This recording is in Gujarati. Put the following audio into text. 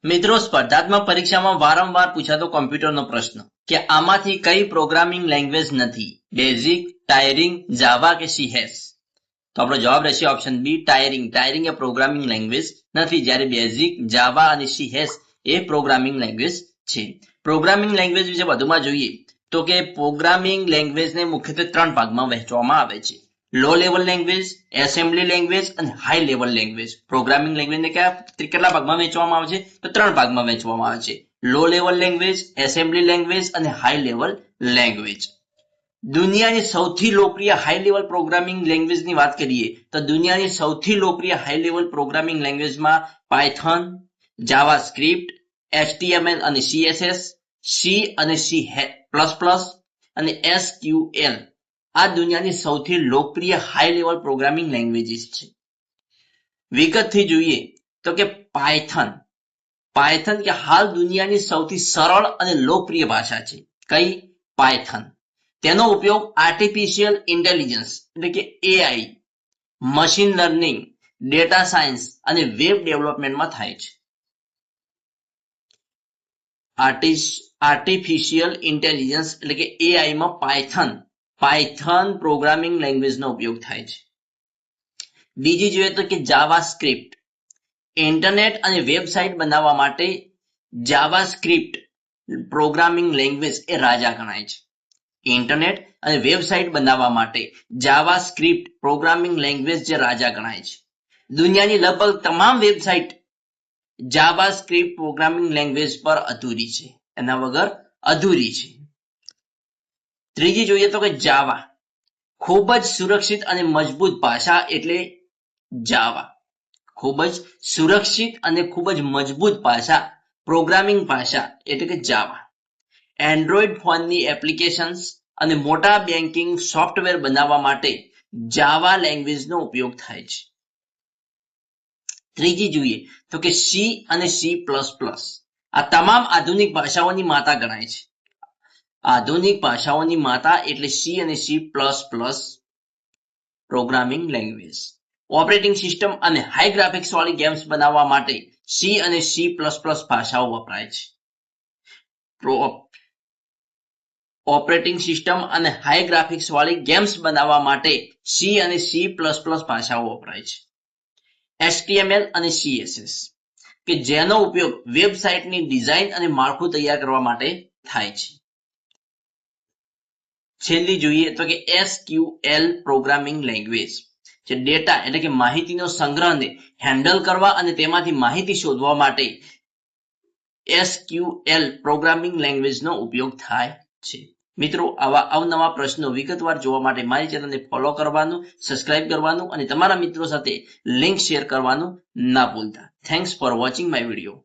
મિત્રો, સ્પર્ધાત્મક પરીક્ષામાં વારંવાર પૂછાતો કોમ્પ્યુટરનો પ્રશ્ન કે આમાંથી કઈ પ્રોગ્રામિંગ લેંગ્વેજ નથી? બેઝિક, ટાયરિંગ, જાવા કે C#? તો આપણો જવાબ રહેશે ઓપ્શન બી, ટાયરિંગ. ટાયરિંગ એ પ્રોગ્રામિંગ લેંગ્વેજ નથી, જ્યારે બેઝિક, જાવા અને C# એ પ્રોગ્રામિંગ લેંગ્વેજ છે. પ્રોગ્રામિંગ લેંગ્વેજ વિશે વધુમાં જોઈએ તો કે પ્રોગ્રામિંગ લેંગ્વેજને મુખ્યત્વે 3 ભાગમાં વહેંચવામાં આવે છે: low level language, assembly language અને હાઈ લેવલ લેંગ્વેજ. પ્રોગ્રામિંગ લેંગ્વેજને કેટલા ભાગમાં વહેંચવામાં આવે છે? તો 3 ભાગમાં વહેંચવામાં આવે છે: low level language, assembly language અને હાઈ લેવલ લેંગ્વેજ. દુનિયાની સૌથી લોકપ્રિય હાઈ લેવલ પ્રોગ્રામિંગ લેંગ્વેજની વાત કરીએ તો દુનિયાની સૌથી લોકપ્રિય હાઈ લેવલ પ્રોગ્રામિંગ લેંગ્વેજમાં પાયથન, જાવાસ્ક્રિપ્ટ, HTML અને CSS, C અને C++ અને SQL આ દુનિયાની સૌથી લોકપ્રિય હાઈ લેવલ પ્રોગ્રામિંગ લેંગ્વેજીસ છે. વિગતથી જોઈએ તો કે પાયથન કે હાલ દુનિયાની સૌથી સરળ અને લોકપ્રિય ભાષા છે. કઈ? પાયથન. તેનો ઉપયોગ આર્ટિફિશિયલ ઇન્ટેલિજન્સ એટલે કે AI, machine learning, data science અને વેબ ડેવલપમેન્ટમાં થાય છે. આર્ટિફિશિયલ ઇન્ટેલિજન્સ એટલે કે AI માં પાયથન પ્રોગ્રામિંગ લેંગ્વેજનો ઉપયોગ થાય છે. બીજી જોઈએ તો કે જાવાસ્ક્રિપ્ટ. ઇન્ટરનેટ અને વેબસાઇટ બનાવવા માટે જાવાસ્ક્રિપ્ટ પ્રોગ્રામિંગ લેંગ્વેજ એ રાજા ગણાય છે. ઇન્ટરનેટ અને વેબસાઇટ બનાવવા માટે જાવાસ્ક્રિપ્ટ પ્રોગ્રામિંગ લેંગ્વેજ જે રાજા ગણાય છે. દુનિયાની લગભગ તમામ વેબસાઇટ જાવાસ્ક્રિપ્ટ પ્રોગ્રામિંગ લેંગ્વેજ પર અધૂરી છે, એના વગર અધૂરી છે. ત્રીજી જોઈએ તો કે જાવા. ખૂબ જ સુરક્ષિત અને મજબૂત ભાષા એટલે જાવા. ખૂબ જ સુરક્ષિત અને ખૂબ જ મજબૂત ભાષા, પ્રોગ્રામિંગ ભાષા એટલે કે જાવા. એન્ડ્રોઈડ ફોનની એપ્લિકેશન્સ અને મોટા બેન્કિંગ સોફ્ટવેર બનાવવા માટે જાવા લેંગ્વેજનો ઉપયોગ થાય છે. ત્રીજી જોઈએ તો કે C અને C++. આ તમામ આધુનિક ભાષાઓની માતા ગણાય છે. આધુનિક ભાષાઓની માતા એટલે C અને C++ programming language. Operating system અને હાઈ ગ્રાફિક્સ વાળી ગેમ્સ બનાવવા માટે C અને C++ ભાષાઓ વપરાય છે. ઓપરેટિંગ સિસ્ટમ અને હાઈ ગ્રાફિક્સ વાળી ગેમ્સ બનાવવા માટે C અને C++ ભાષાઓ વપરાય છે. HTML અને CSS કે જેનો ઉપયોગ વેબસાઇટની ડિઝાઇન અને માળખું તૈયાર કરવા માટે થાય છે. છેલ્લી જોઈએ તો કે SQL પ્રોગ્રામિંગ લેંગ્વેજ, જે ડેટા એટલે કે માહિતીનો સંગ્રહને હેન્ડલ કરવા અને તેમાંથી માહિતી શોધવા માટે SQL પ્રોગ્રામિંગ લેંગ્વેજનો ઉપયોગ થાય છે. મિત્રો, આવા અવનવા પ્રશ્નો વિગતવાર જોવા માટે મારી ચેનલને ફોલો કરવાનું, સબસ્ક્રાઇબ કરવાનું અને તમારા મિત્રો સાથે લિંક શેર કરવાનું ના ભૂલતા. Thanks for watching my video.